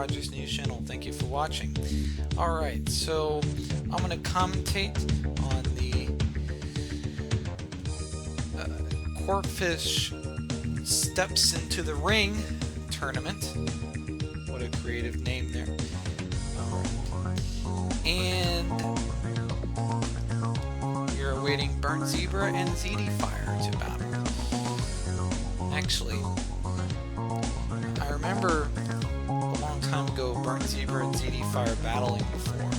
Roger's new channel. Thank you for watching. Alright, so I'm going to commentate on the Corphish Steps into the Ring tournament. What a creative name there. Alright. And you're awaiting Burnt Zebra and ZD Fire to battle. Actually, I remember a long time ago Burnt Zebra and ZD Fire battling before.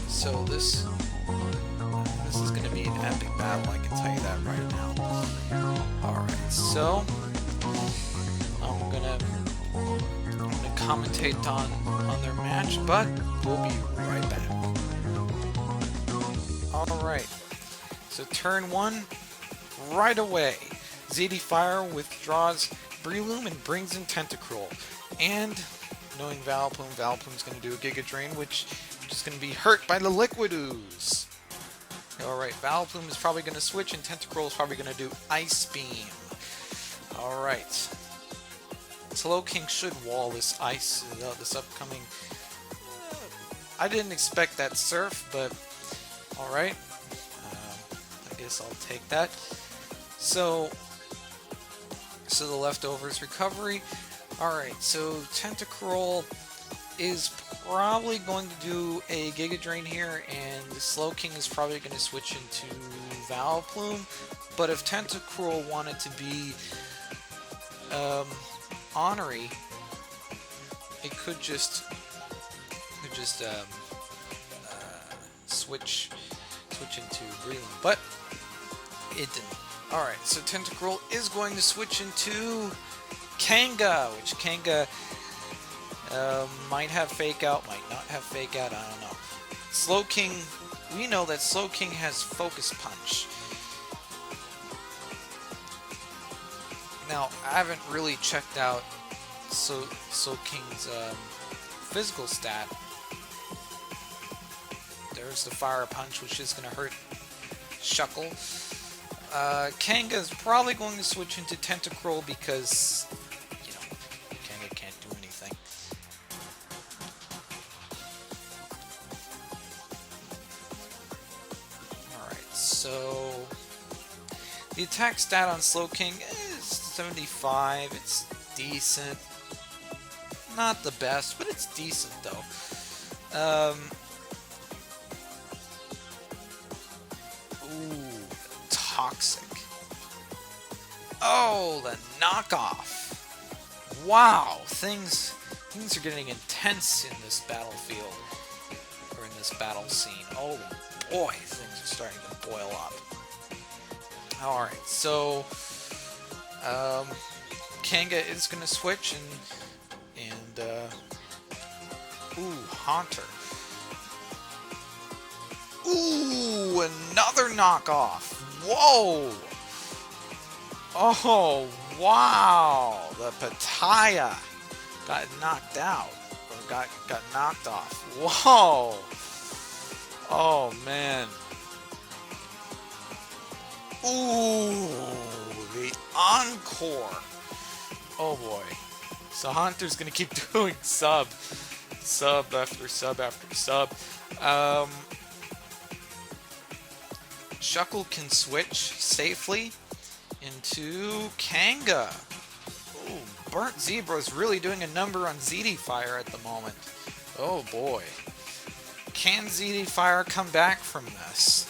So this is going to be an epic battle, I can tell you that right now. Alright, so I'm gonna commentate on their match, but we'll be right back. Alright, so turn 1, right away. ZD Fire withdraws Breloom and brings in Tentacruel. And knowing Vileplume's going to do a Giga Drain, which is going to be hurt by the Liquid Ooze. Alright, Vileplume is probably going to switch, and Tentacruel is probably going to do Ice Beam. Alright. Slowking should wall this ice, this upcoming... I didn't expect that Surf, but alright. I guess I'll take that. So the leftovers recovery. Alright, so Tentacruel is probably going to do a Giga Drain here, and the Slowking is probably going to switch into Vileplume. But if Tentacruel wanted to be Honorary, it could just switch into Breloom, but it didn't. Alright, so Tentacruel is going to switch into Kanga, which Kanga might have Fake Out, might not have Fake Out, I don't know. Slowking, we know that Slowking has Focus Punch. Now, I haven't really checked out Slowking's physical stat. There's the Fire Punch, which is going to hurt Shuckle. Kanga is probably going to switch into Tentacruel because, you know, Kanga can't do anything. Alright, so the attack stat on Slowking is 75. It's decent. Not the best, but it's decent though. Ooh, Toxic. Oh, the knockoff. Wow, things are getting intense in this battlefield, or in this battle scene. Oh boy, things are starting to boil up. Alright, so Kanga is going to switch and ooh, Haunter. Ooh, another knockoff. Whoa. Oh, wow. The Pitaya got knocked out, or got knocked off. Whoa. Oh, man. Ooh, the Encore. Oh boy. So Haunter's gonna keep doing sub after sub after sub. Shuckle can switch safely into Kanga. Ooh, Burnt Zebra is really doing a number on ZD Fire at the moment. Oh boy. Can ZD Fire come back from this?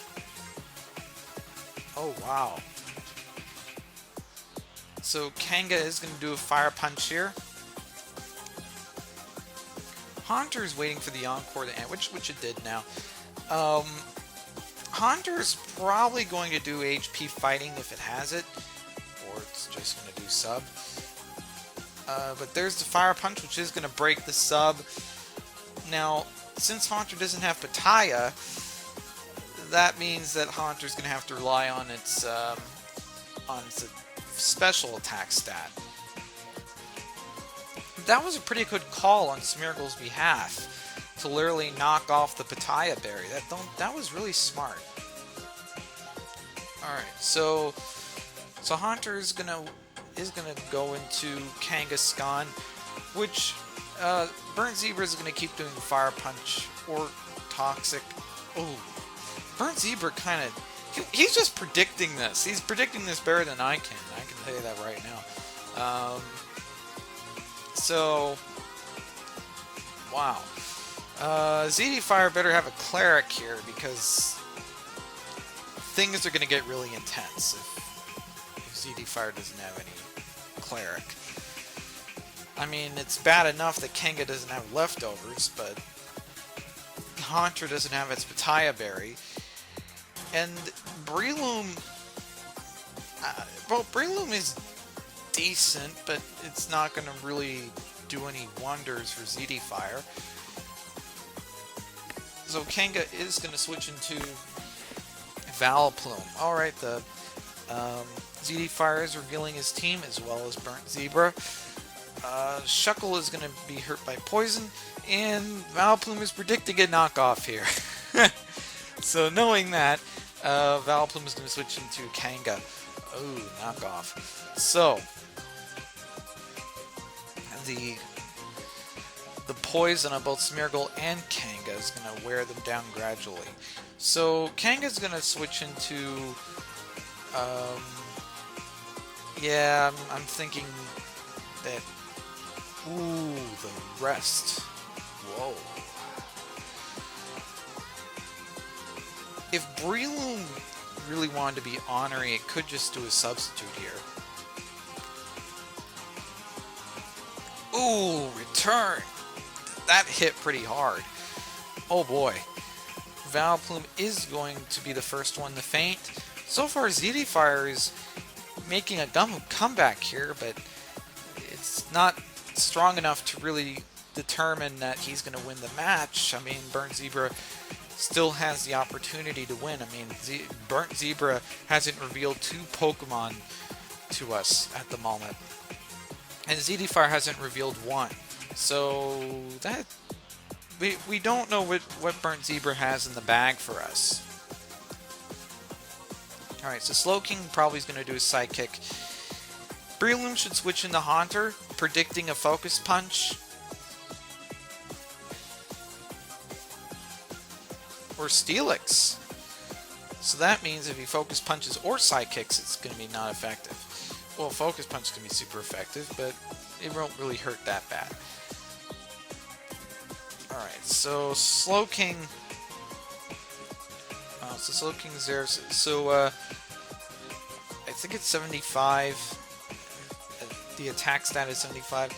Oh wow. So Kanga is going to do a Fire Punch here. Haunter is waiting for the Encore to end, which it did now. Haunter is probably going to do HP Fighting if it has it, or it's just going to do sub. But there's the Fire Punch, which is going to break the sub. Now, since Haunter doesn't have Pitaya, that means that Haunter's going to have to rely on its special attack stat. That was a pretty good call on Smeargle's behalf to literally knock off the Pitaya Berry. That was really smart. All right, so Haunter is gonna go into Kangaskhan, which Burnt Zebra is going to keep doing Fire Punch or Toxic. Oh, Burnt Zebra kind of... He's just predicting this. He's predicting this better than I can. I can tell you that right now. So... Wow. ZD Fire better have a Cleric here because things are going to get really intense if ZD Fire doesn't have any Cleric. I mean, it's bad enough that Kanga doesn't have leftovers, but Haunter doesn't have its Pitaya Berry. And Breloom... well, Breloom is decent, but it's not going to really do any wonders for ZD Fire. So Kanga is going to switch into Vileplume. Alright, the ZD Fire is revealing his team as well as Burnt Zebra. Shuckle is going to be hurt by poison, and Vileplume is predicting a knockoff here. So knowing that, Vileplume is going to switch into Kanga. Oh, knockoff. So, the poison on both Smeargle and Kanga is going to wear them down gradually. So Kanga's going to switch into... yeah, I'm thinking that... Ooh, the rest. Whoa. If Breloom really wanted to be ornery, it could just do a substitute here. Ooh, return! That hit pretty hard. Oh boy. Vileplume is going to be the first one to faint. So far, ZD Fire is making a comeback here, but it's not strong enough to really determine that he's going to win the match. I mean, Burnt Zebra still has the opportunity to win. I mean, Burnt Zebra hasn't revealed 2 Pokemon to us at the moment, and ZD Fire hasn't revealed 1. So that we don't know what Burnt Zebra has in the bag for us. Alright, so Slowking probably is going to do a Psychic. Breloom should switch into Haunter, predicting a Focus Punch. Or Steelix. So that means if he Focus Punches or Psychics, it's going to be not effective. Well, Focus Punch can be super effective, but it won't really hurt that bad. Alright, so Slowking... so Slowking's there. So, I think it's 75. The attack stat is 75.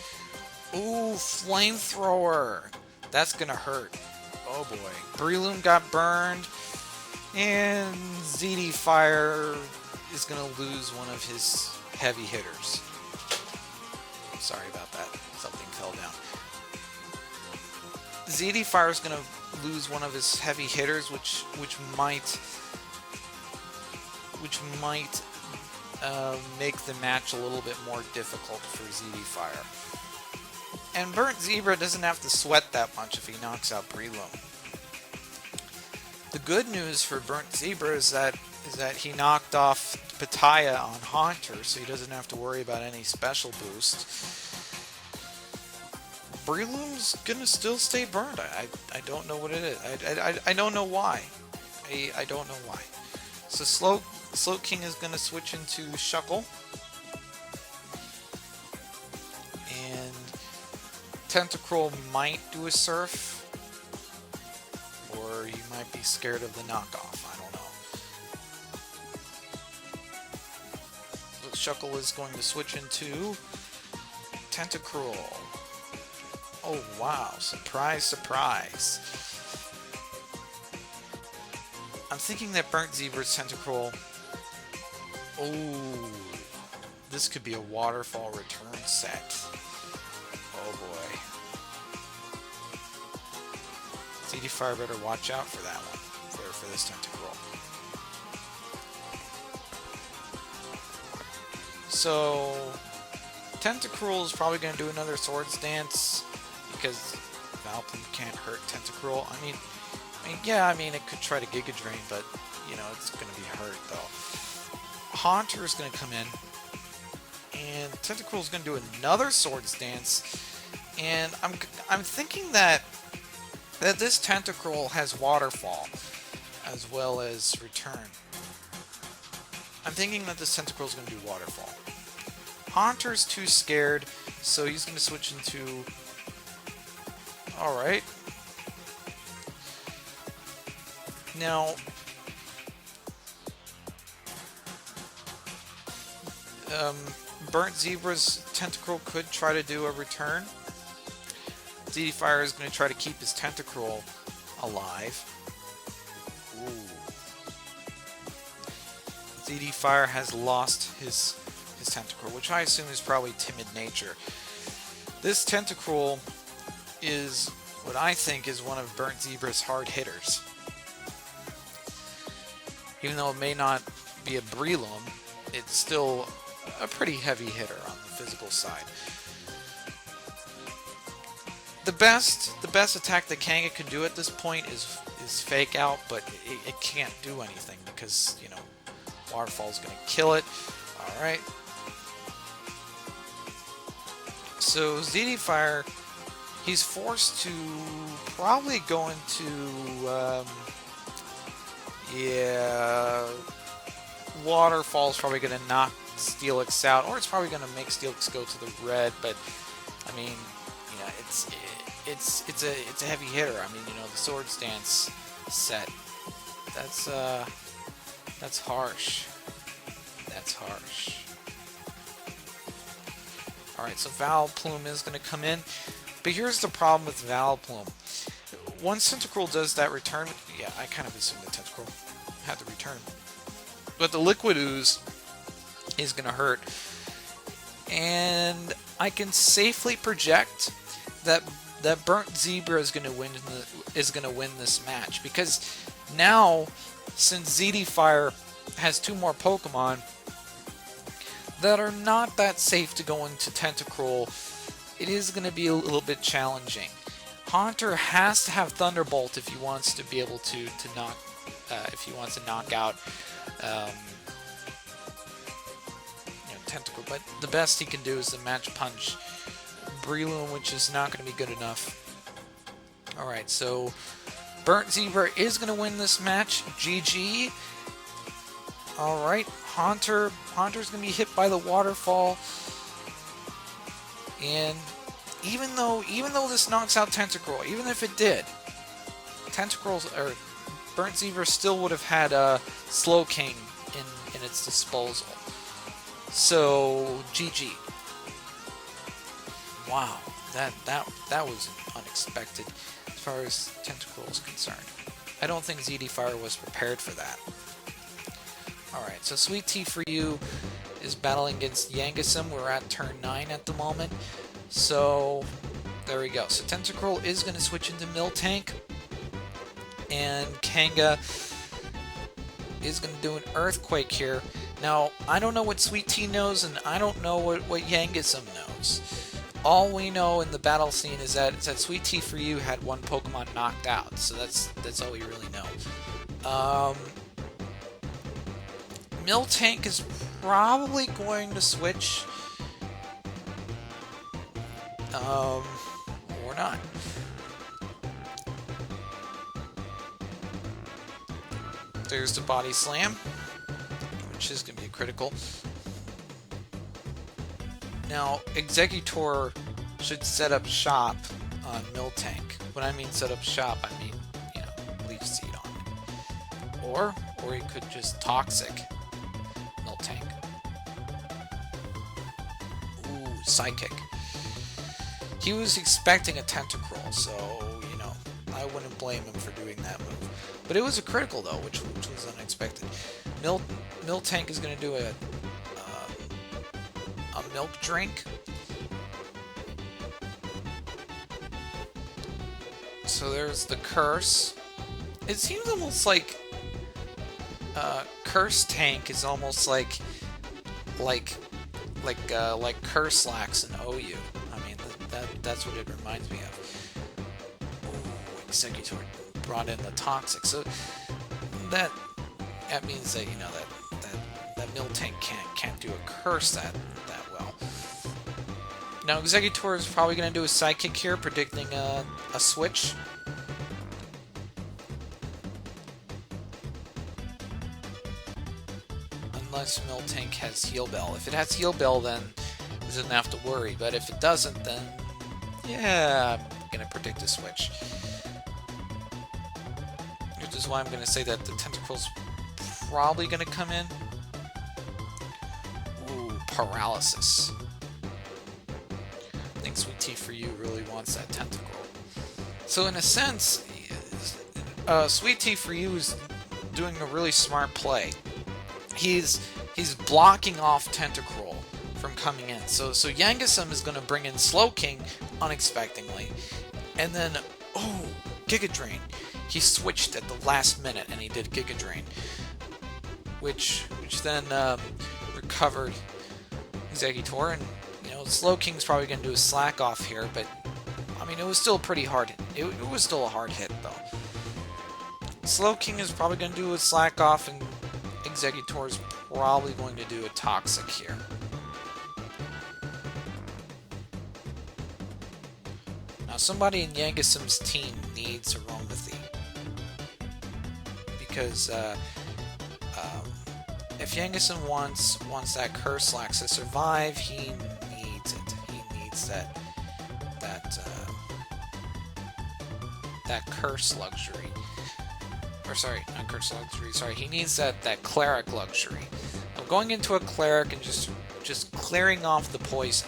Ooh, Flamethrower! That's gonna hurt. Oh boy. Breloom got burned, and ZD Fire is gonna lose one of his heavy hitters. Sorry about that. Something fell down. ZD Fire is gonna lose one of his heavy hitters, which might make the match a little bit more difficult for ZD Fire. And Burnt Zebra doesn't have to sweat that much if he knocks out Breloom. The good news for Burnt Zebra is that he knocked off Pitaya on Haunter, so he doesn't have to worry about any special boost. Breloom's gonna still stay burned. I don't know what it is. I don't know why. I don't know why. So Slowking is gonna switch into Shuckle. And Tentacruel might do a Surf. Or you might be scared of the knockoff. I don't know. So Shuckle is going to switch into Tentacruel. Oh wow, surprise, surprise. I'm thinking that Burnt Zebra's Tentacruel... Oh, this could be a waterfall return set. Oh boy. ZD Fire better watch out for that one, for this Tentacruel. So, Tentacruel is probably going to do another Swords Dance, because Vileplume can't hurt Tentacruel. I mean, it could try to Giga Drain, but, you know, it's going to be hurt, though. Haunter is going to come in, and Tentacruel is going to do another Swords Dance, And I'm thinking that this Tentacruel has Waterfall as well as Return. I'm thinking that this Tentacruel is going to do Waterfall. Haunter's too scared, so he's going to switch into... Alright. Now... Burnt Zebra's Tentacruel could try to do a Return. ZD Fire is going to try to keep his Tentacruel alive. Ooh. ZD Fire has lost his Tentacruel, which I assume is probably timid nature. This Tentacruel is what I think is one of Burnt Zebra's hard hitters. Even though it may not be a Breloom, it's still a pretty heavy hitter on the physical side. The best attack that Kanga can do at this point is Fake Out, but it can't do anything because, you know, Waterfall's going to kill it. Alright. So ZD Fire, he's forced to probably go into, yeah, Waterfall's probably going to knock Steelix out, or it's probably going to make Steelix go to the red, but, I mean, you know, it's a heavy hitter. I mean, you know, the Sword Stance set, that's harsh. That's harsh. Alright, so Vileplume is going to come in, but here's the problem with Vileplume. Once Tentacruel does that return, yeah, I kind of assumed that Tentacruel had the return, but the Liquid Ooze is going to hurt, and I can safely project that Burnt Zebra is going to win this match, because now, since ZD Fire has two more Pokemon that are not that safe to go into Tentacruel, it is going to be a little bit challenging. Haunter has to have Thunderbolt if he wants to be able to knock, if he wants to knock out Tentacruel, but the best he can do is the Match Punch Breloom, which is not going to be good enough. Alright, so Burnt Zebra is going to win this match. GG. Alright, Haunter's going to be hit by the Waterfall, and even though this knocks out Tentacruel, even if it did, Burnt Zebra still would have had a Slowking in its disposal. So GG. Wow, that was unexpected as far as Tentacruel is concerned. I don't think ZD Fire was prepared for that. Alright, so Sweet Tea for You is battling against Yangasum. We're at turn 9 at the moment. So there we go. So Tentacruel is going to switch into Miltank, and Kanga is going to do an Earthquake here. Now, I don't know what Sweet Tea knows, and I don't know what Yangasum knows. All we know in the battle scene is that Sweet Tea for You had one Pokemon knocked out, so that's all we really know. Miltank is probably going to switch, or not. There's the Body Slam, which is going to be a critical. Now, Executor should set up shop on Miltank. When I mean set up shop, I mean, you know, Leaf Seed on it. Or he could just Toxic Miltank. Ooh, Psychic. He was expecting a Tentacruel, so, you know, I wouldn't blame him for doing that move. But it was a critical, though, which was unexpected. Miltank is going to do a Milk Drink. So there's the Curse. It seems almost like Curse Tank is almost like Curse-Lax in OU. I mean, that's what it reminds me of. Ooh, Executor brought in the Toxic. So that means that, you know, that Miltank can't do a Curse that well. Now, Executor is probably going to do a sidekick here, predicting a switch. Unless Miltank has Heal Bell. If it has Heal Bell, then it doesn't have to worry. But if it doesn't, then yeah, I'm going to predict a switch. Which is why I'm going to say that the Tentacruel's probably going to come in. Ooh, Paralysis. I think Sweet Tea for You really wants that Tentacruel. So in a sense, Sweet Tea for You is doing a really smart play. He's blocking off Tentacruel from coming in. So Yangasum is going to bring in Slowking unexpectedly. And then, oh, Giga Drain. He switched at the last minute and he did Giga Drain. Which then recovered Executor. And, you know, Slowking's probably going to do a slack off here. But, I mean, it was still pretty hard. It was still a hard hit, though. Slowking is probably going to do a slack off, and Executor is probably going to do a Toxic here. Now, somebody in Yangasum's team needs Aromathy. Because if Yangasum wants that Curse Slack to survive, he needs it. He needs that Curse Luxury. Or sorry, not Curse Luxury, sorry, he needs that Cleric Luxury. I'm going into a Cleric and just clearing off the poison.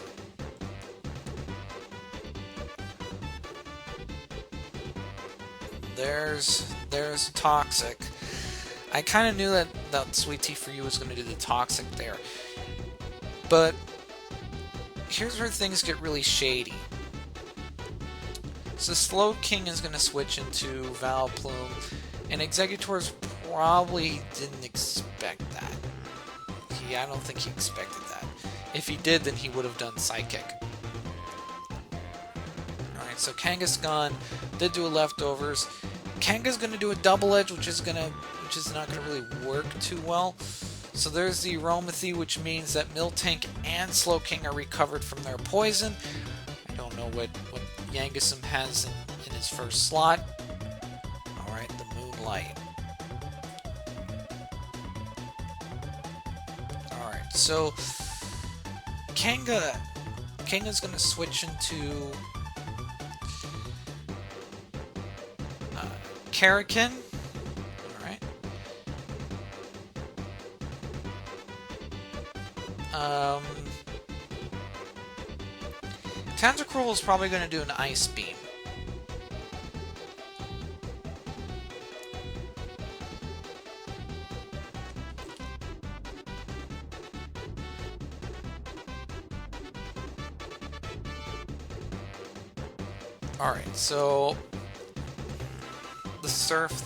There's Toxic. I kind of knew that Sweet Tea for You was going to do the Toxic there. But here's where things get really shady. So Slowking is going to switch into Vileplume, and Executor's probably didn't expect that. I don't think he expected that. If he did, then he would have done Psychic. Alright, so Kangaskhan did do a Leftovers. Kanga's going to do a Double Edge, which is not going to really work too well. So there's the Aromathy, which means that Miltank and Slowking are recovered from their poison. I don't know what Yangasum has in his first slot. Alright, the Moonlight. Alright, so Kanga's going to switch into Karakin. Alright. Tentacruel is probably going to do an Ice Beam. Alright, so the Surf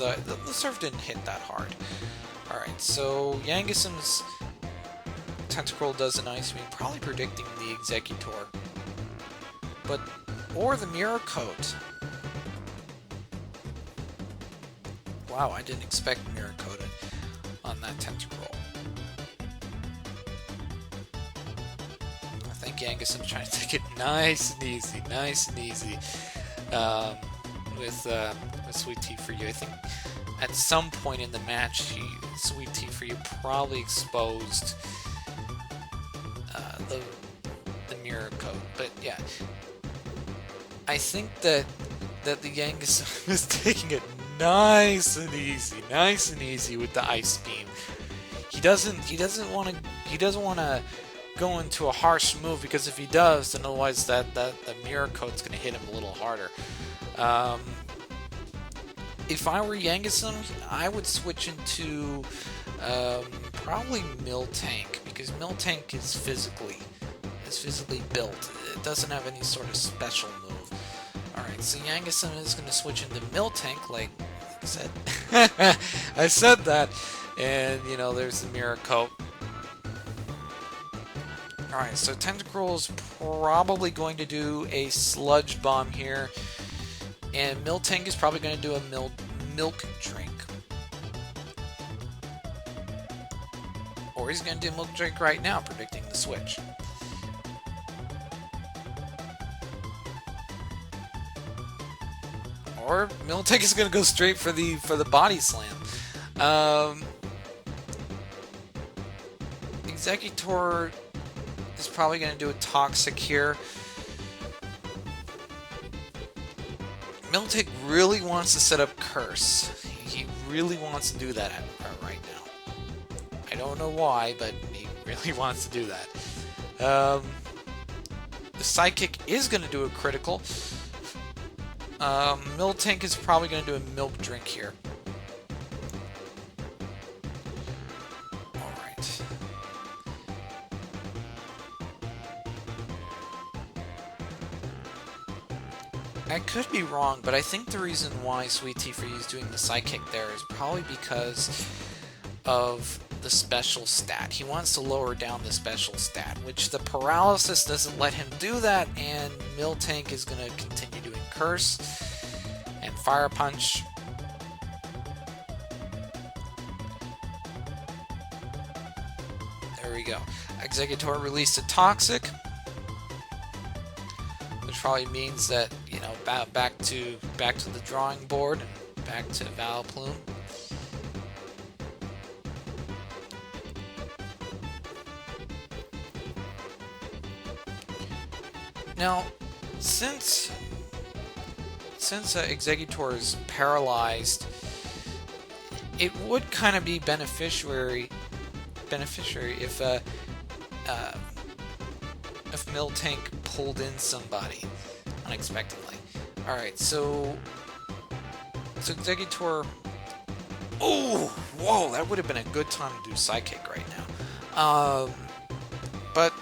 didn't hit that hard. Alright, so Yangasum's Tentacruel does an Ice Beam, probably predicting the Executor. Or the Mirror Coat. Wow, I didn't expect Mirror Coat on that Tentacruel. I think Yangasum's trying to take it nice and easy with Sweet Tea for You. I think at some point in the match, Sweet Tea for You probably exposed the Mirror Coat. But yeah, I think that the Yangasum is taking it nice and easy with the Ice Beam. He doesn't want to go into a harsh move, because if he does, then otherwise the Mirror Coat's going to hit him a little harder. If I were Yangasum, I would switch into probably Miltank, because Miltank is physically built. It doesn't have any sort of special move. Alright, so Yangasum is going to switch into Miltank, like I said. I said that, and you know, there's the Mirror Coat. Alright, so Tentacruel is probably going to do a Sludge Bomb here, and Miltank is probably going to do a Milk Drink. Or he's going to do Milk Drink right now, predicting the switch. Or Miltank is going to go straight for the body slam. Executor is probably going to do a Toxic here. Miltank really wants to set up Curse. He really wants to do that right now. I don't know why, but he really wants to do that. The Psychic is going to do a critical. Miltank is probably going to do a Milk Drink here. Alright. I could be wrong, but I think the reason why Sweet Tea for You is doing the Psychic there is probably because of the special stat. He wants to lower down the special stat, which the Paralysis doesn't let him do that, and Miltank is going to continue doing Curse and Fire Punch. There we go. Executor released a Toxic, which probably means that, you know, back to the drawing board and back to Vileplume. Now, since Executor is paralyzed, it would kind of be beneficiary if Miltank pulled in somebody unexpectedly. All right, so Executor. Oh, whoa! That would have been a good time to do Psychic right now. But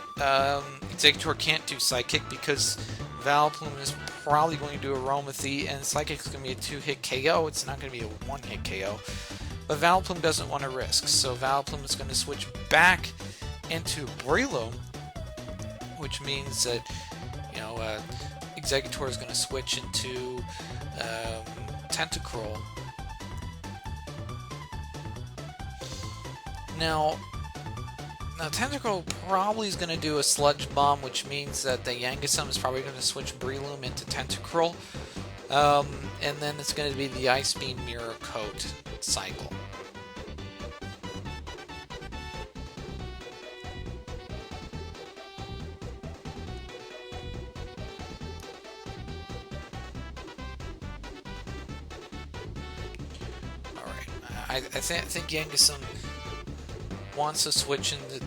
Executor can't do Psychic because Vileplume is probably going to do Aromathy, and Psychic is going to be a 2-hit KO. It's not going to be a 1-hit KO. But Vileplume doesn't want to risk, so Vileplume is going to switch back into Breloom, which means that, you know, Executor is going to switch into Tentacruel. Now Tentacruel probably is going to do a Sludge Bomb, which means that the Yangasum is probably going to switch Breloom into Tentacruel. And then it's going to be the Ice Beam Mirror Coat cycle. Alright, I think Yangasum wants to switch into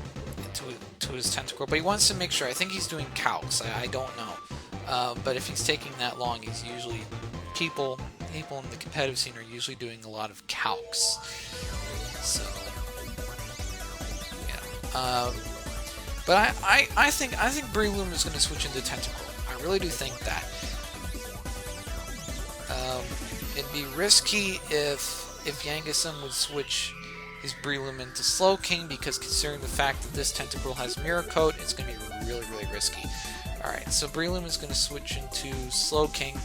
his Tentacruel, but he wants to make sure. I think he's doing calcs. I don't know. But if he's taking that long, he's usually... People in the competitive scene are usually doing a lot of calcs. So, yeah. But I think Breloom is going to switch into Tentacruel. I really do think that. It'd be risky if Yangasum would switch his Breloom into Slowking, because considering the fact that this Tentacruel has Mirror Coat, it's going to be really, really risky. Alright, so Breloom is going to switch into Slowking.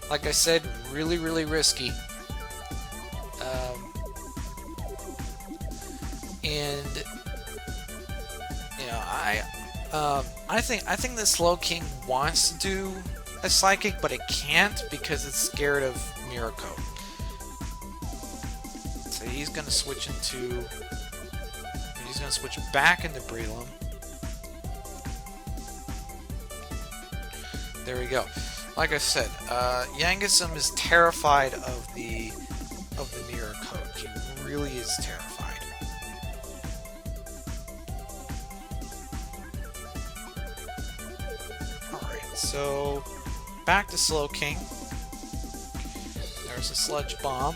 Like I said, really, really risky. And you know, I think the Slowking wants to do a Psychic, but it can't because it's scared of Mirror Coat. So he's going to switch into... He's going to switch back into Breloom. There we go. Like I said, Yangasum is terrified of the Mirror Coat. He really is terrified. Alright, so back to Slowking. There's a Sludge Bomb.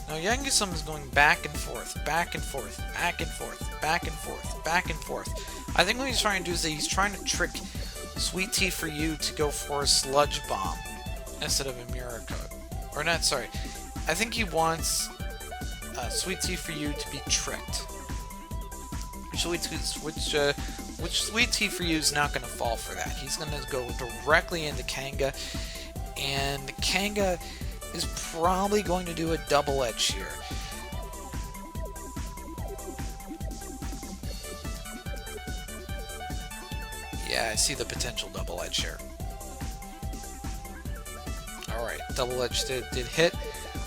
Now Yangasum is going back and forth, back and forth, back and forth, back and forth, back and forth. I think what he's trying to do is that he's trying to trick Sweet Tea for You to go for a Sludge Bomb instead of a Mirror Coat. Or not, sorry. I think he wants Sweet Tea for You to be tricked. Which Sweet Tea for You is not going to fall for that. He's going to go directly into Kanga, and Kanga is probably going to do a Double Edge here. Yeah, I see the potential Double Edge here. Double Edge did hit.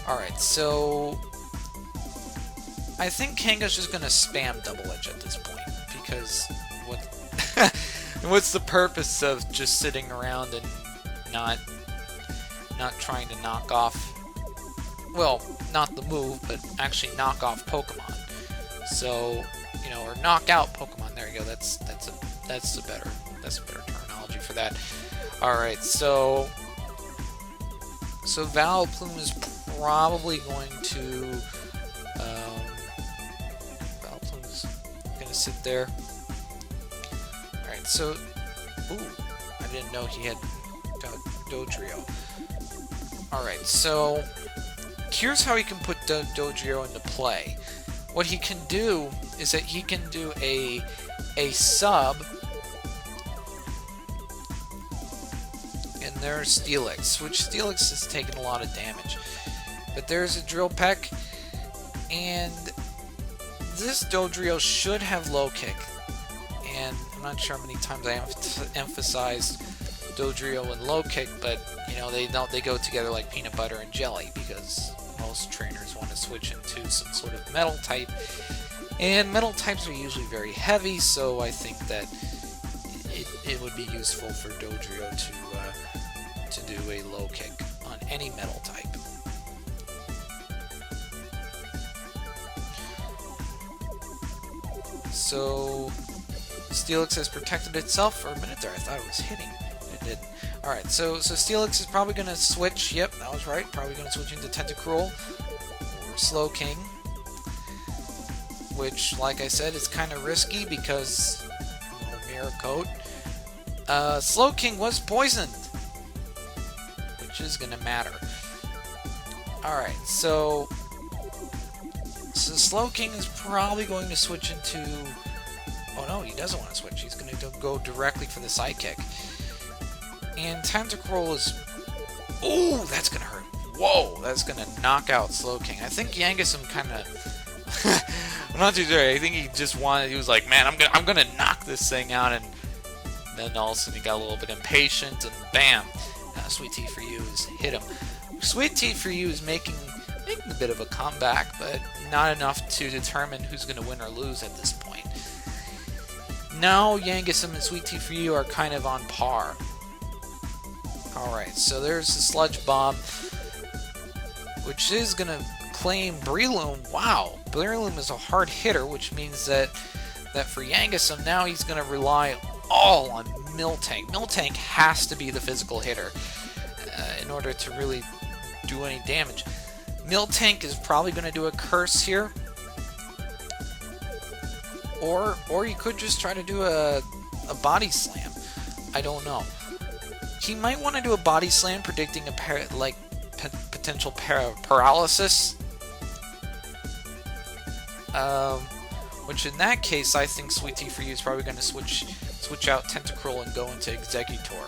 Alright, so I think Kanga's just gonna spam Double Edge at this point, because what's the purpose of just sitting around and not trying to knock off, well, not the move, but actually knock off Pokemon. So, you know, or knock out Pokemon. There you go. That's a better terminology for that. All right, so Vileplume is probably going to Vileplume's gonna sit there. All right, so I didn't know he had Dodrio. All right, so here's how he can put Dodrio into play. What he can do is that he can do a sub, and there's Steelix, which Steelix has taken a lot of damage. But there's a Drill Peck, and this Dodrio should have Low Kick. And I'm not sure how many times I emphasized Dodrio and Low Kick, but you know, they go together like peanut butter and jelly, because most trainers want to switch into some sort of metal type, and metal types are usually very heavy, so I think that it would be useful for Dodrio to do a Low Kick on any metal type. So Steelix has protected itself for a minute there. I thought it was hitting. It didn't. Alright, so Steelix is probably going to switch. Yep, that was right. Probably going to switch into Tentacruel or Slowking. Which, like I said, is kind of risky because Mirror Coat. Slowking was poisoned, which is going to matter. Alright, so Slowking is probably going to switch into... Oh no, he doesn't want to switch. He's going to go directly for the Psychic. And Tentacruel is... Ooh, that's going to hurt. Whoa, that's going to knock out Slowking. I think Yangasum kind of... I'm not too sure. I think he just wanted... He was like, man, I'm gonna knock this thing out, and then all of a sudden he got a little bit impatient, and bam! Sweet Tea for You has hit him. Sweet Tea for You is making a bit of a comeback, but not enough to determine who's going to win or lose at this point. Now Yangasum and Sweet Tea for You are kind of on par. Alright, so there's the Sludge Bomb, which is going to claim Breloom. Wow, Breloom is a hard hitter, which means that for Yangasum, now he's going to rely all on Miltank. Miltank has to be the physical hitter in order to really do any damage. Miltank is probably going to do a Curse here. Or he could just try to do a Body Slam. I don't know. He might want to do a Body Slam, predicting a potential paralysis. Which in that case, I think Sweet Tea for You is probably going to switch out Tentacruel and go into Exeggutor.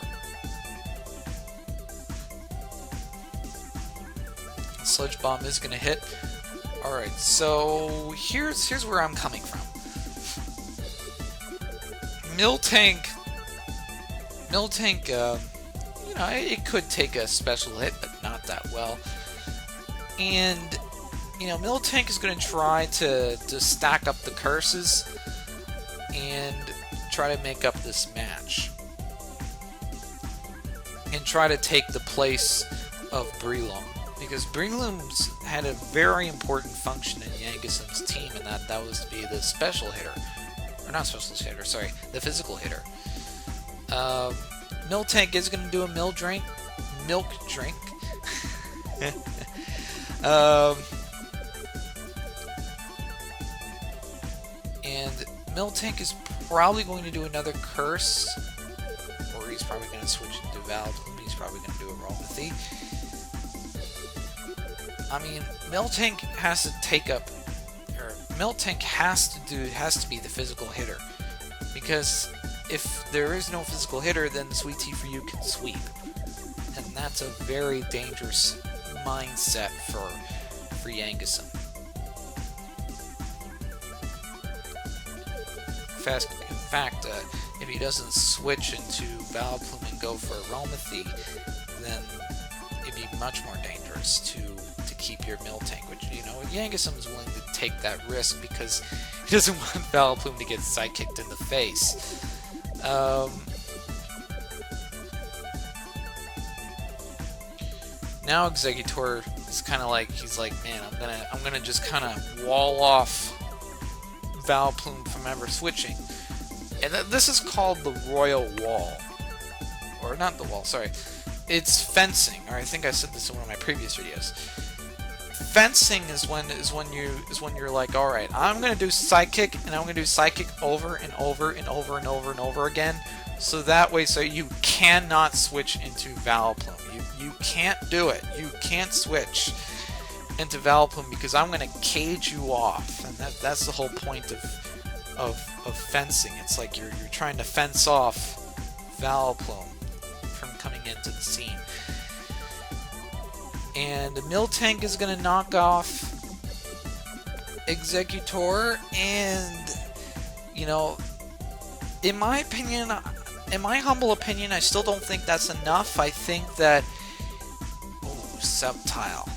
Sludge Bomb is going to hit. Alright, so here's where I'm coming from. Miltank, you know, it could take a special hit, but not that well. And, you know, Miltank is going to try to stack up the curses and try to make up this match. And try to take the place of Breloom. Because Breloom's had a very important function in Yangasum's team, and that was to be the special hitter. Or not special hitter, sorry, the physical hitter. Miltank is going to do a milk drink. And Miltank is probably going to do another Curse, or he's probably going to switch into Vileplume. He's probably going to do a Aromathy. I mean, Miltank has to take up, or Miltank has to be the physical hitter, because if there is no physical hitter, then Sweet Tea for You can sweep, and that's a very dangerous mindset for Yangasum. In fact, if he doesn't switch into Vileplume and go for Aromathy, then it could be much more dangerous to keep your Miltank, which, you know, Yangisum is willing to take that risk because he doesn't want Vileplume to get sidekicked in the face. Now Exeggutor is kind of like, he's like, man, I'm gonna just kind of wall off Vileplume from ever switching, and this is called the Royal Wall, or not the wall, sorry, it's fencing, or I think I said this in one of my previous videos. Fencing is when you're like, all right, I'm gonna do Psychic, and I'm gonna do Psychic over and over and over and over and over again, so that way, so you cannot switch into Vileplume. You can't do it. You can't switch into Vileplume because I'm gonna cage you off, and that's the whole point of fencing. It's like you're trying to fence off Vileplume from coming into the scene. And Miltank is going to knock off Exeggutor, and, you know, in my opinion, in my humble opinion, I still don't think that's enough. I think that... Ooh, Sceptile.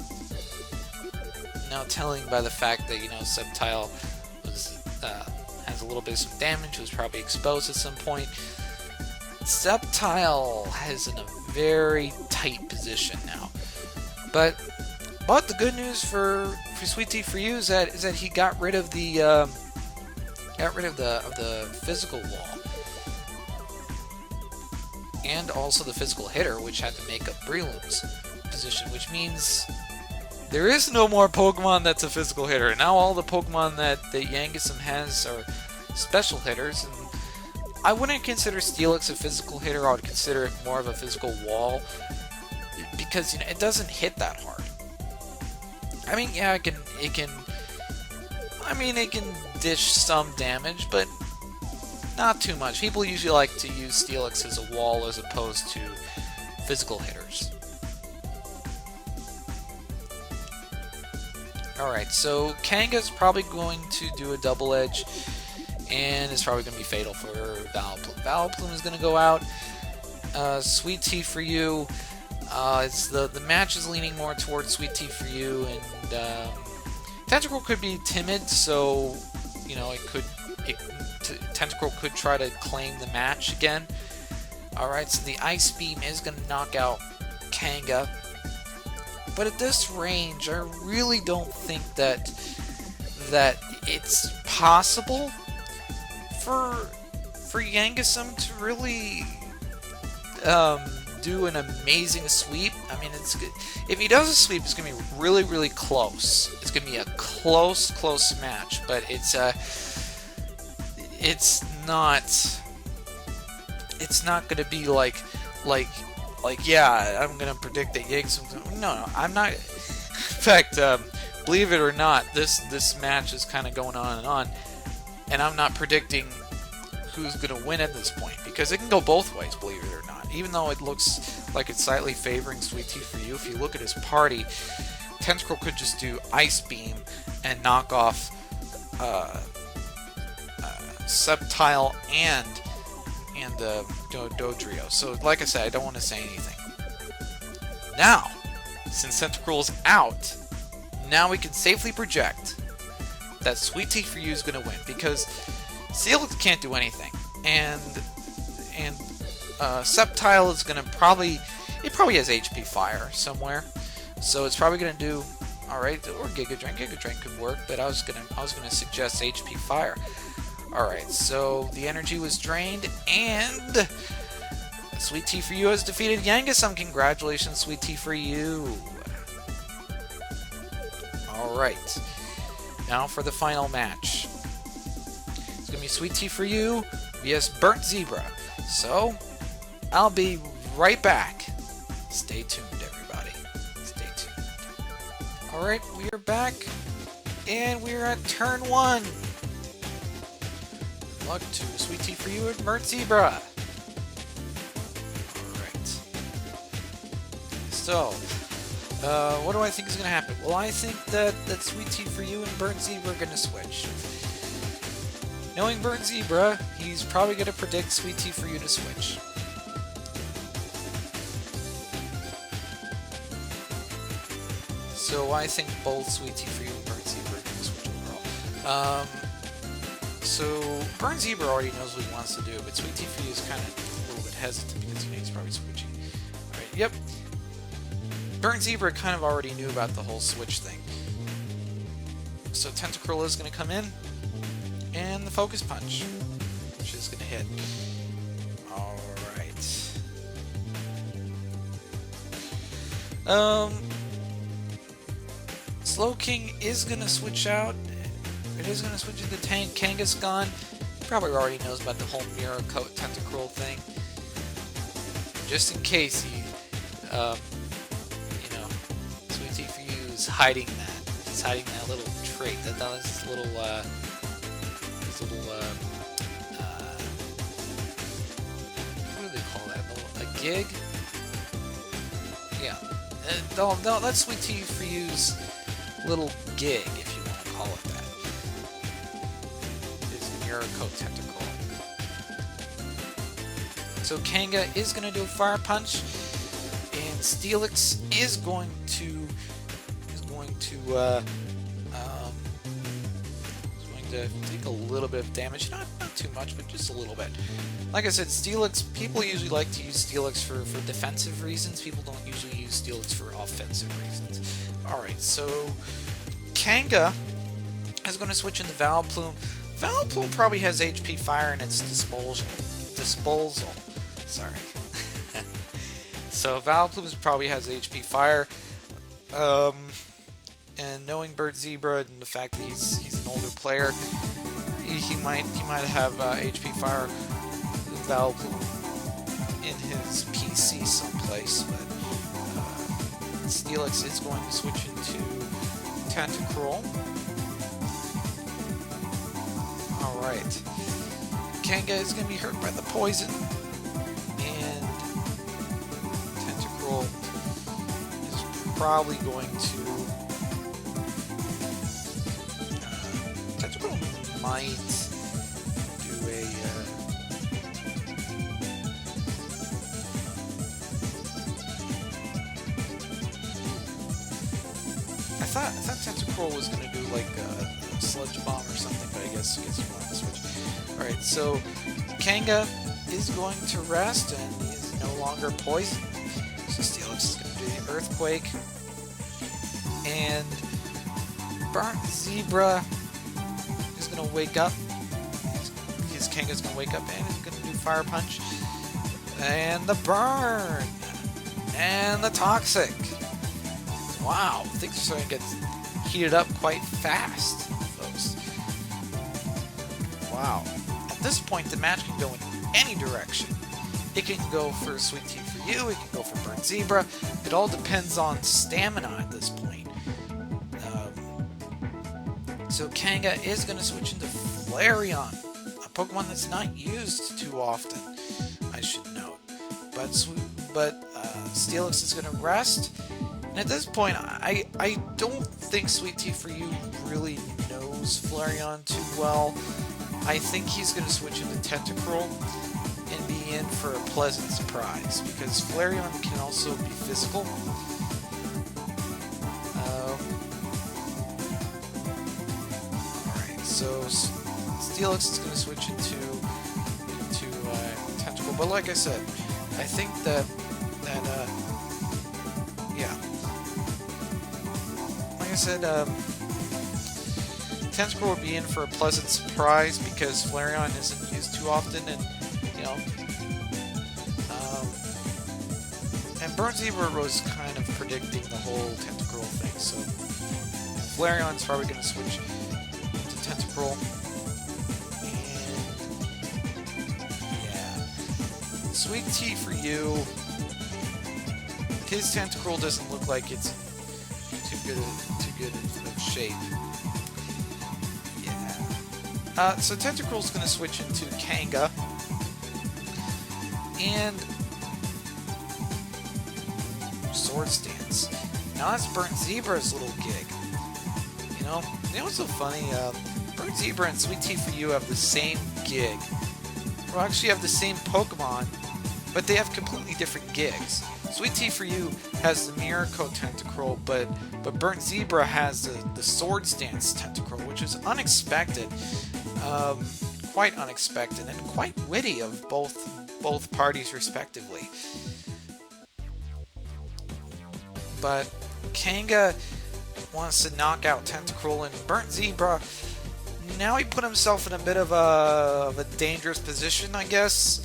Now, telling by the fact that, you know, Sceptile was, has a little bit of some damage, was probably exposed at some point. Sceptile is in a very tight position now. But the good news for Sweet Tea for You is that he got rid of the physical wall, and also the physical hitter, which had to make up Breloom's position, which means there is no more Pokemon that's a physical hitter. Now all the Pokemon that Yangisum has are special hitters, and I wouldn't consider Steelix a physical hitter. I would consider it more of a physical wall, because, you know, it doesn't hit that hard. I mean, yeah, it can dish some damage, but not too much. People usually like to use Steelix as a wall as opposed to physical hitters. Alright, so Kanga's probably going to do a double edge, and it's probably going to be fatal for Vileplume. Vileplume is going to go out. Sweet Tea for You. It's the match is leaning more towards Sweet Tea for You, and Tentacruel could be timid, so, you know, Tentacruel could try to claim the match again. Alright, so the Ice Beam is going to knock out Kanga, but at this range, I really don't think that it's possible for Yangisum to really do an amazing sweep. I mean, it's good. If he does a sweep, it's gonna be really, really close. It's gonna be a close match, but it's not gonna be like yeah, I'm gonna predict that Yangisum. No, I'm not. In fact, believe it or not, this match is kind of going on, and I'm not predicting who's gonna win at this point, because it can go both ways, believe it or not. Even though it looks like it's slightly favoring Sweet Tea for You, if you look at his party, Tentacruel could just do Ice Beam and knock off Sceptile and Dodrio. So, like I said, I don't want to say anything. Now, since Tentacruel's out, now we can safely project that Sweet Tea for You is going to win, because Steelix can't do anything, and Sceptile is going to probably has HP Fire somewhere, so it's probably going to do alright, or Giga Drain. Giga Drain could work, but I was gonna suggest HP Fire. Alright, so the energy was drained, and Sweet Tea for You has defeated Yangisum. Congratulations, Sweet Tea for You. Alright, now for the final match. It's gonna be Sweet Tea for You vs Burnt Zebra. So, I'll be right back. Stay tuned, everybody. Stay tuned. Alright, we are back, and we're at turn 1. Good luck to Sweet Tea for You and Burnt Zebra. Alright. So, what do I think is going to happen? Well, I think that Sweet Tea for You and Burnt Zebra are going to switch. Knowing Burnt Zebra, he's probably going to predict Sweet Tea for You to switch. So I think both Sweet Tea for You and Burnt Zebra are going to switch overall. So Burnt Zebra already knows what he wants to do, but Sweet Tea for You is kind of a little bit hesitant because he's probably switching. Alright, yep. Burnt Zebra kind of already knew about the whole switch thing. So Tentacruel is going to come in, and the Focus Punch, which is going to hit. Alright. Slowking is going to switch out. It is going to switch into Tank. Kangaskhan probably already knows about the whole Mirror Coat Tentacruel thing. Just in case he, you know, Sweet Tea for You is hiding that. He's hiding that little trait. That was his little, what do they call that? A gig? Yeah. No, that's Sweet Tea for You's little gig, if you want to call it that. Is Mirror Coat Tentacruel. So Kanga is going to do a Fire Punch, and Steelix is going to take a little bit of damage. Not too much, but just a little bit. Like I said, Steelix, people usually like to use Steelix for defensive reasons. People don't usually use Steelix for offensive reasons. Alright, so Kanga is going to switch into Vileplume. Vileplume probably has HP Fire in its disposal. Sorry. So Vileplume probably has HP Fire. And knowing Burnt Zebra and the fact that he's an older player, he might have HP Fire Vileplume in his PC someplace. But Steelix is going to switch into Tentacruel. Alright. Kanga is going to be hurt by the poison. And Tentacruel is probably going to... Tentacruel might do a... I thought Tentacruel was going to do like a Sludge Bomb or something, but I guess he wanted to switch. Alright, so Kanga is going to rest, and he is no longer poisoned. So Steelix is going to do the Earthquake. And Burnt Zebra is going to wake up. His Kanga's going to wake up, and he's going to do Fire Punch. And the Burn! And the Toxic! Wow, things are starting to get heated up quite fast, folks. Wow. At this point, the match can go in any direction. It can go for Sweet Tea for You, it can go for Burnt Zebra. It all depends on stamina at this point. So Kanga is going to switch into Flareon, a Pokemon that's not used too often, I should note. But Steelix is going to rest. And at this point, I don't think Sweet Tea for You really knows Flareon too well. I think he's going to switch into Tentacruel and be in for a pleasant surprise, because Flareon can also be physical. Alright, so Steelix is going to switch into Tentacruel, but like I said, I think that yeah. Like I said, Tentacruel will be in for a pleasant surprise because Flareon isn't used too often, and you know, and Burnt Zebra was kind of predicting the whole Tentacruel thing, so Flareon's probably going to switch to Tentacruel, and yeah, Sweet Tea for You. His Tentacruel doesn't look like it's too good of shape. Yeah. So Tentacruel's going to switch into Kanga, and Sword Stance. Now that's Burnt Zebra's little gig. You know what's so funny? Burnt Zebra and Sweet Tea for You have the same gig. Well, actually have the same Pokemon, but they have completely different gigs. Sweet Tea for You has the Miracle Tentacruel, but Burnt Zebra has the Swords Dance Tentacruel, which is unexpected, quite unexpected, and quite witty of both parties respectively. But Kanga wants to knock out Tentacruel, and Burnt Zebra, now he put himself in a bit of a dangerous position, I guess.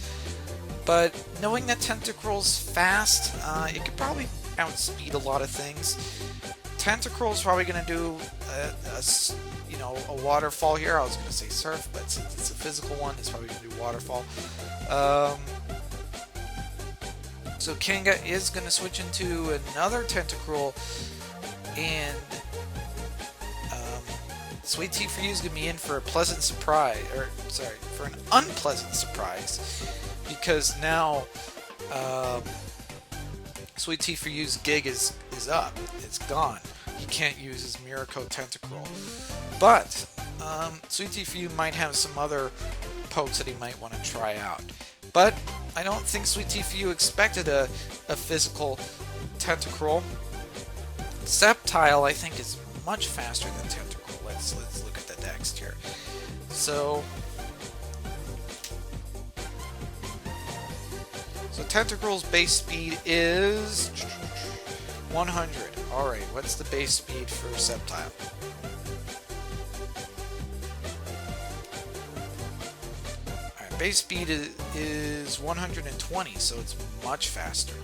But knowing that Tentacruel's fast, it could probably outspeed a lot of things. Tentacruel's probably going to do a waterfall here. I was going to say surf, but since it's a physical one, it's probably going to do waterfall. So Kanga is going to switch into another Tentacruel, and Sweet Tea for You is going to be in for a pleasant surprise, for an unpleasant surprise, because now Sweet Tea for You's gig is up. It's gone. He can't use his Miracle Tentacruel. But Sweet Tea for You might have some other pokes that he might want to try out. But I don't think Sweet Tea for You expected a physical Tentacruel. Sceptile, I think, is much faster than Tentacruel. Let's look at the next here. So Tentacruel's base speed is 100. Alright, what's the base speed for Sceptile? Alright, base speed is 120, so it's much faster.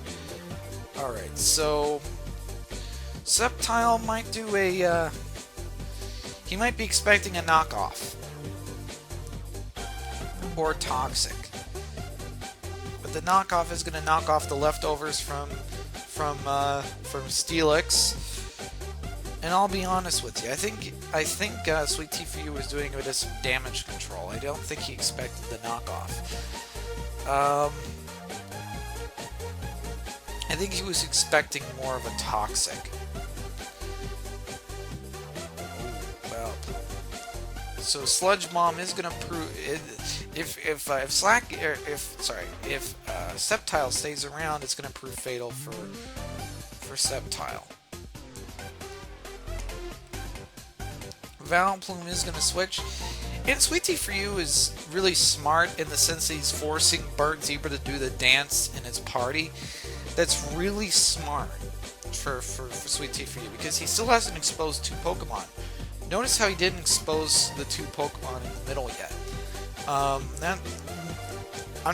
Alright, so Sceptile might do a he might be expecting a knockoff or toxic, but the knockoff is going to knock off the leftovers from Steelix. And I'll be honest with you, I think Sweet Tea for You was doing it as some damage control. I don't think he expected the knockoff. I think he was expecting more of a toxic. So Sludge Bomb is going to prove if Sceptile stays around, it's going to prove fatal for Sceptile. Vileplume is going to switch, and Sweet Tea for You is really smart in the sense that he's forcing Burnt Zebra to do the dance in his party. That's really smart for Sweet Tea for You, because he still hasn't exposed 2 Pokemon. Notice how he didn't expose the 2 Pokemon in the middle yet. I'm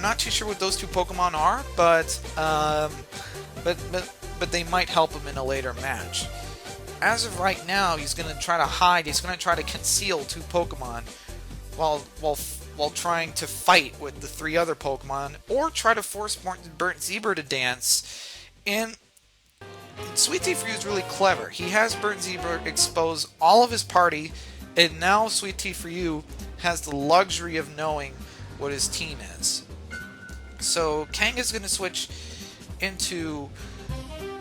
not too sure what those 2 Pokemon are, but they might help him in a later match. As of right now, he's going to try to hide. He's going to try to conceal 2 Pokemon while trying to fight with the 3 other Pokemon, or try to force Burnt Zebra to dance. And Sweet Tea for You is really clever. He has Burnt Zebra expose all of his party, and now Sweet Tea for You has the luxury of knowing what his team is. So Kanga's going to switch into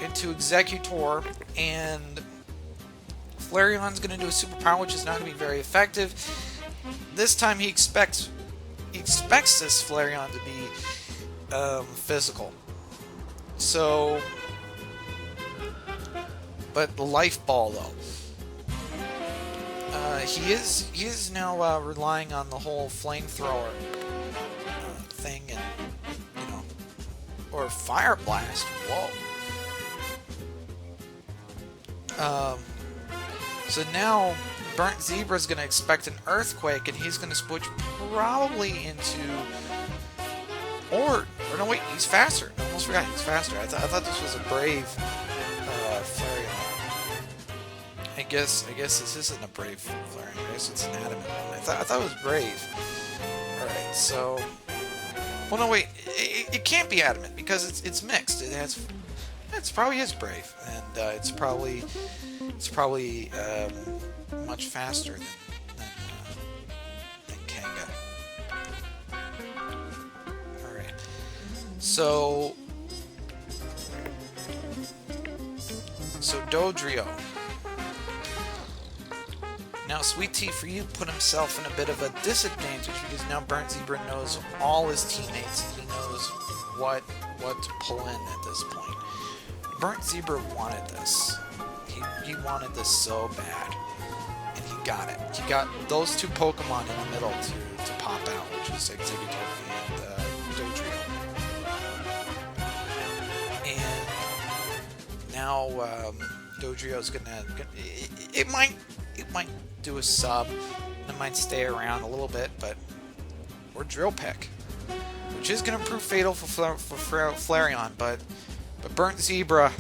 Executor, and Flareon's going to do a superpower, which is not going to be very effective. This time he expects this Flareon to be physical. So, but the Life Ball though, he is now relying on the whole flamethrower thing, and or Fire Blast. Whoa. So now Burnt Zebra is going to expect an Earthquake, and he's going to switch probably into, or no, wait, he's faster. I almost forgot, he's faster. I thought this was a Brave Flareon. I guess this isn't a Brave Flareon. I guess it's an Adamant one. I thought it was Brave. All right, so, well, no, wait, it can't be Adamant because it's mixed. It's probably is Brave, and it's probably much faster than Kanga. Alright. So Dodrio. Now Sweet Tea for You put himself in a bit of a disadvantage because now Burnt Zebra knows all his teammates and he knows what to pull in at this point. Burnt Zebra wanted this. He wanted this so bad. And he got it. He got those two Pokemon in the middle to pop out, which is Exeggutor and Dodrio. And now Dodrio's gonna it might do a sub. It might stay around a little bit, but or Drill Peck, which is gonna prove fatal for Flareon, but Burnt Zebra,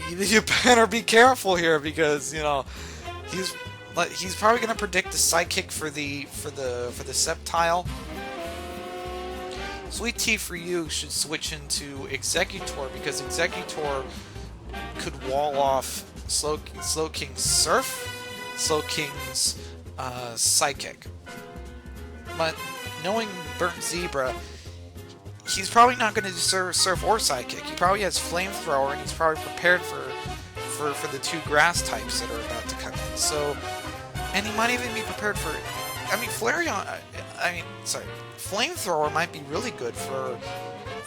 you better be careful here, because you know he's probably gonna predict the Psychic for the Sceptile. Sweet Tea for you should switch into Exeggutor, because Exeggutor could wall off Slowking's Surf, Slowking's Psychic. But knowing Burnt Zebra, he's probably not going to do Surf or Psychic. He probably has Flamethrower, and he's probably prepared for the two Grass types that are about to come in. So, and he might even be prepared for. I mean, Flamethrower might be really good for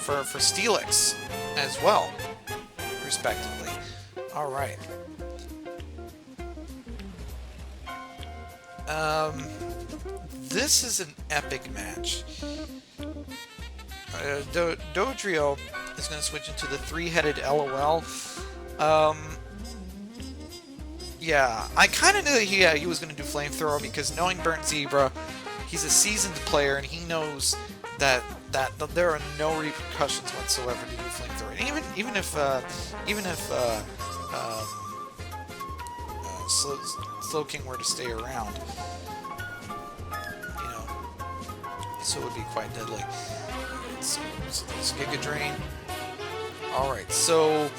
Steelix as well, respectively. All right. This is an epic match. Dodrio is going to switch into the three-headed LOL. Yeah, I kind of knew that he was going to do Flamethrower, because knowing Burnt Zebra, he's a seasoned player, and he knows that there are no repercussions whatsoever to do Flamethrower. And even if Slowking were to stay around, you know, so it would be quite deadly. So let's Giga Drain. Alright, so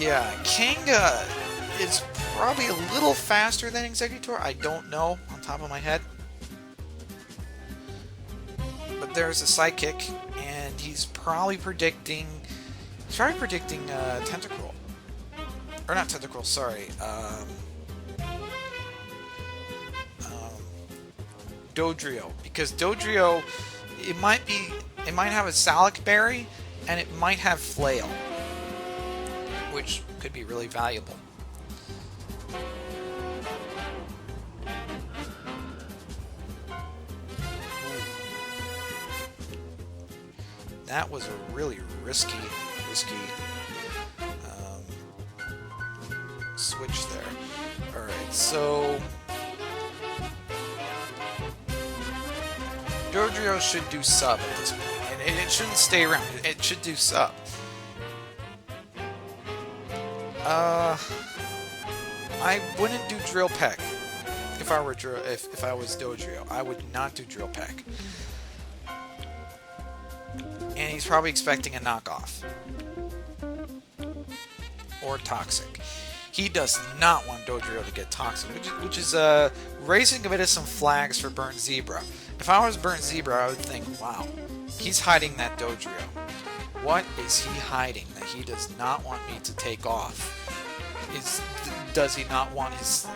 yeah, Kanga is probably a little faster than Exeggutor. I don't know on top of my head. But there's a Psychic, and he's probably predicting Tentacruel. Or not Tentacruel, sorry. Dodrio, because Dodrio, it might have a Salac Berry, and it might have Flail, which could be really valuable. That was a really risky switch there. Alright, so Dodrio should do sub at this point, and it shouldn't stay around. It should do sub. I wouldn't do Drill Peck if I was Dodrio. I would not do Drill Peck. And he's probably expecting a knockoff. Or Toxic. He does not want Dodrio to get Toxic, which is raising a bit of some flags for Burnt Zebra. If I was Burnt Zebra, I would think, wow, he's hiding that Dodrio. What is he hiding that he does not want me to take off? Does he not want his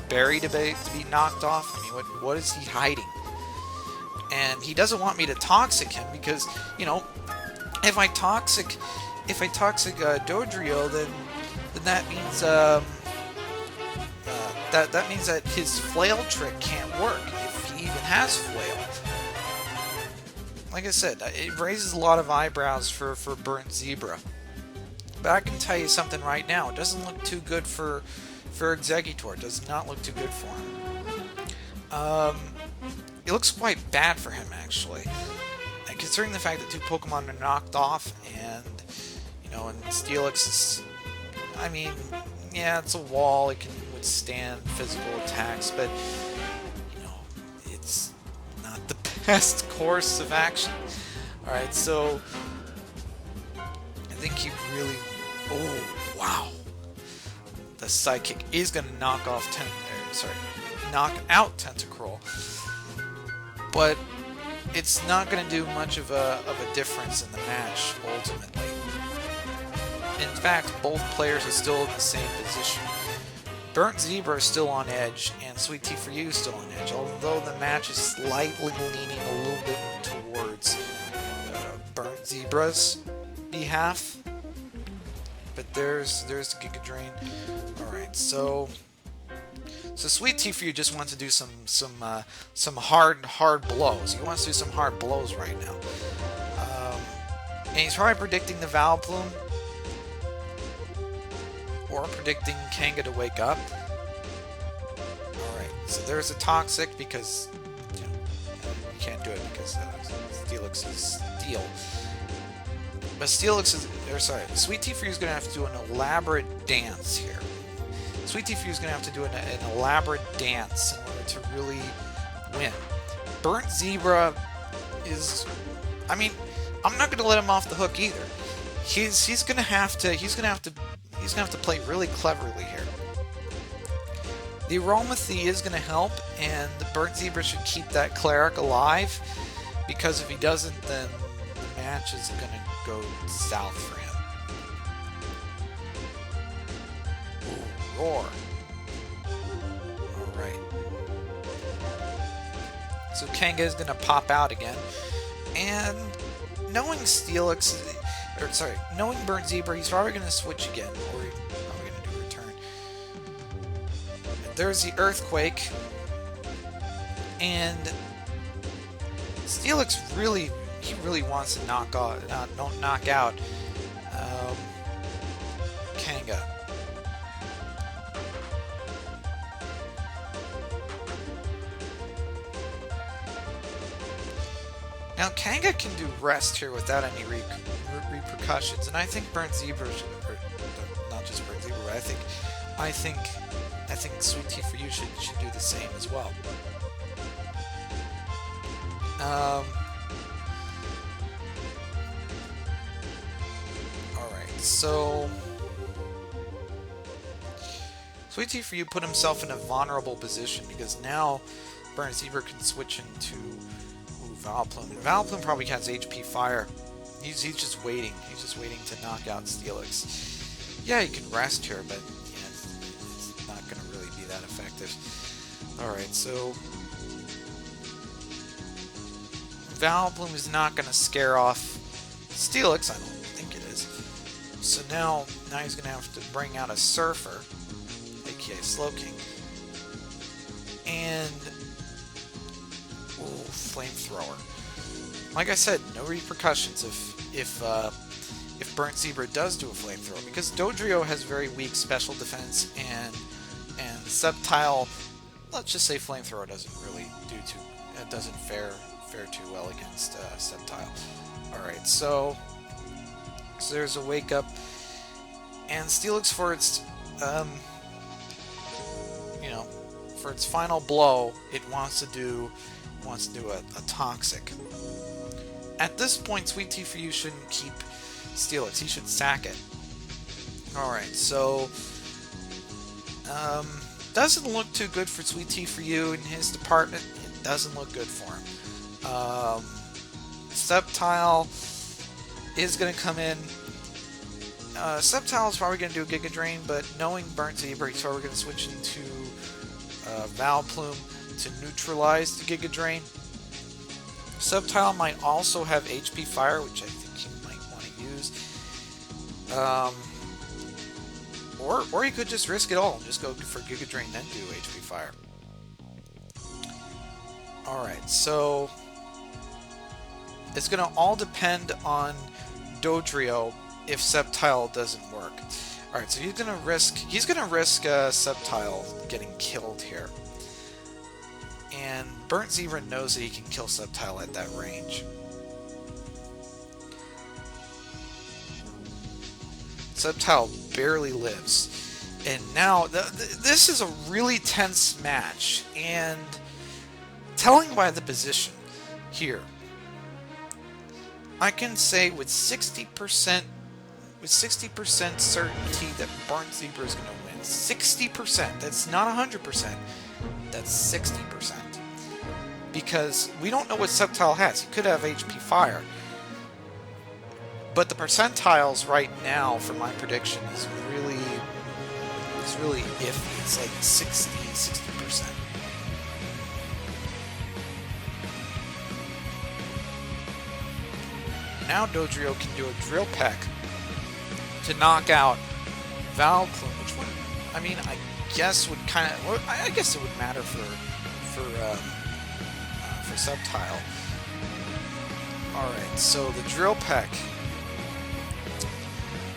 berry to be knocked off? I mean, what is he hiding? And he doesn't want me to Toxic him, because, you know, if I Toxic Dodrio, then that means that means that his Flail trick can't work, if he even has Flail. Like I said, it raises a lot of eyebrows for Burnt Zebra. But I can tell you something right now. It doesn't look too good for Exeggutor. It does not look too good for him. It looks quite bad for him, actually. And considering the fact that two Pokemon are knocked off, and, you know, and Steelix is, I mean, yeah, it's a wall. It can withstand physical attacks, but, you know, it's not the best course of action. Alright, so I think he really... Oh, wow. The Psychic is going to knock out Tentacruel. But it's not going to do much of a difference in the match, ultimately. In fact, both players are still in the same position. Burnt Zebra is still on edge, and Sweet Tea for You is still on edge, although the match is slightly leaning a little bit towards Burnt Zebra's behalf. But there's the Giga Drain. All right, so Sweet Tea for you just wants to do some hard blows. He wants to do some hard blows right now, and he's probably predicting the Vileplume or predicting Kanga to wake up. All right, so there's a Toxic because you can't do it because Steelix is Steel. But Steelix is, or sorry, Sweet Tea for you is going to have to do an elaborate dance here. Sweet Tea for you is going to have to do an elaborate dance in order to really win. Burnt Zebra is, I mean, I'm not going to let him off the hook either. He's going to have to play really cleverly here. The Aromathy is going to help, and the Burnt Zebra should keep that Cleric alive, because if he doesn't, then the match is going to go south for him. Ooh, Roar. Alright. So Kanga is going to pop out again. And knowing Steelix, or sorry, knowing Burnt Zebra, he's probably going to switch again, or he's probably going to do Return. There's the Earthquake. And Steelix really wants to knock out Kanga. Now Kanga can do rest here without any repercussions, and I think Burnt Zebra, or not just Burnt Zebra, but I think Sweet Tea for you should do the same as well. Alright, so Sweet Tea for you put himself in a vulnerable position because now Burnt Zebra can switch into Vileplume. And Vileplume probably has HP Fire. He's just waiting. He's just waiting to knock out Steelix. Yeah, he can rest here, but it's not going to really be that effective. Alright, so Vileplume is not going to scare off Steelix. I don't think it is. So now he's going to have to bring out a Surfer, aka Slowking, and Flamethrower. Like I said, no repercussions if Burnt Zebra does do a Flamethrower, because Dodrio has very weak special defense, and Sceptile, let's just say Flamethrower doesn't really doesn't fare too well against Sceptile. Alright, so there's a Wake Up, and Steelix for its for its final blow, it wants to do a Toxic. At this point, Sweet Tea for you shouldn't keep Steelix. He should sack it. Alright, so doesn't look too good for Sweet Tea for you in his department. It doesn't look good for him. Sceptile is going to come in. Sceptile is probably going to do a Giga Drain, but knowing Burnt Zebra, he's probably going to switch into Vileplume to neutralize the Giga Drain. Sceptile might also have HP Fire, which I think he might want to use. Or he could just risk it all and just go for Giga Drain, then do HP Fire. Alright, so it's going to all depend on Dodrio if Sceptile doesn't work. Alright, so he's going to risk Sceptile getting killed here. And Burnt Zebra knows that he can kill Sceptile at that range. Sceptile barely lives. And now, this is a really tense match. And telling by the position here, I can say with 60% certainty that Burnt Zebra is going to win. 60%. That's not 100%. That's 60%. Because we don't know what Sceptile has. He could have HP Fire. But the percentiles right now for my prediction is really iffy. It's like 60%. now Dodrio can do a Drill Peck to knock out Vileplume, which would, I mean, I guess would kind of, well, I guess it would matter for Subtile. Alright, so the Drill Peck.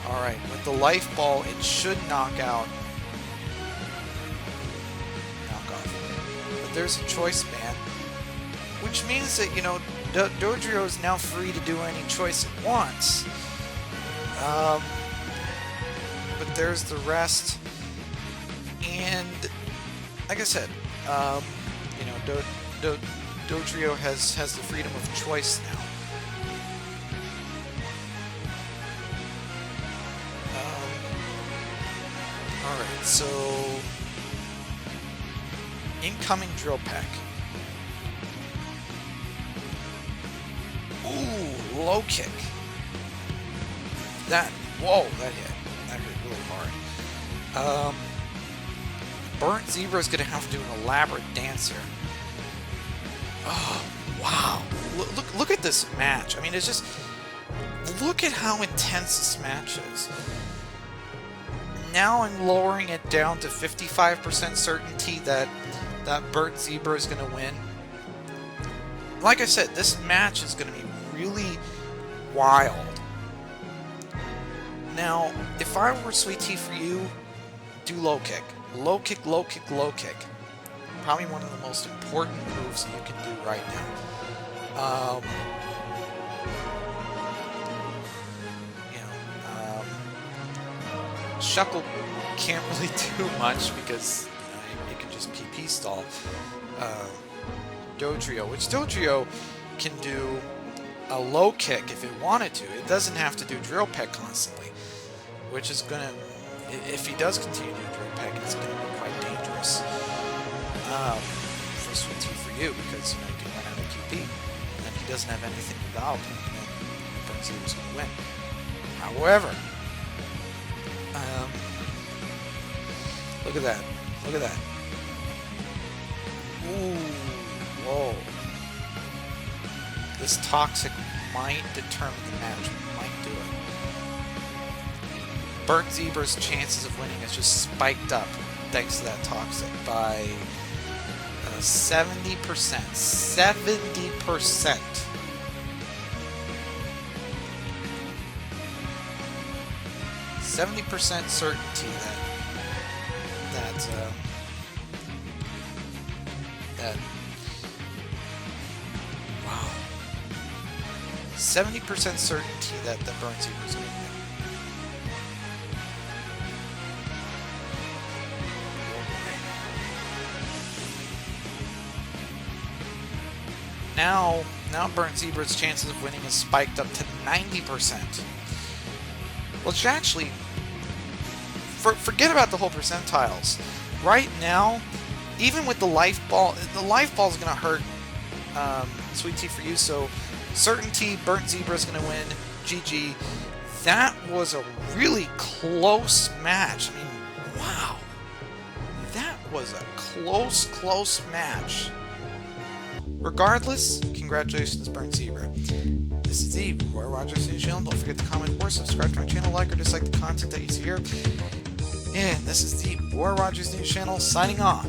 Alright, with the Life Ball, it should knock off. But there's a Choice Band, which means that, you know, Dodrio is now free to do any choice it wants. But there's the rest. And, like I said, you know, Dodrio has the freedom of choice now. Alright, so incoming Drill Peck. Ooh, low kick. Whoa, that hit. That hit really hard. Burnt Zebra is going to have to do an elaborate dance here. Oh, wow. Look at this match. I mean, it's just... Look at how intense this match is. Now I'm lowering it down to 55% certainty that Burnt Zebra is going to win. Like I said, this match is going to be really wild. Now, if I were Sweet Tea for you, do low kick. Low kick, low kick, low kick. Probably one of the most important moves you can do right now. Shuckle can't really do much because, you know, it can just PP stall Dodrio, which Dodrio can do a low kick if it wanted to. It doesn't have to do Drill Peck constantly, which is going to, if he does continue to do Drill Peck, it's going to be quite dangerous for Sweet Tea for you, because, you know, you can run out of QP, and then he doesn't have anything to Vileplume, and then Burnt Zebra's going to win. However, look at that. Look at that. Ooh, whoa. This Toxic might determine the match. Might do it. Burnt Zebra's chances of winning has just spiked up thanks to that Toxic by 70%. 70%. %70 certainty that wow, 70% certainty that the Burnt Zebra is going to win. Now Burnt Zebra's chances of winning is spiked up to 90%. Well, actually, forget about the whole percentiles. Right now, even with the Life Ball is going to hurt Sweet Tea for you, so certainty Burnt Zebra is going to win. GG. That was a really close match. I mean, wow. That was a close match. Regardless, congratulations, Burnt Zebra. This is the Roy Rogers News Channel. Don't forget to comment or subscribe to my channel, like or dislike the content that you see here. And this is the Roy Rogers News Channel signing off.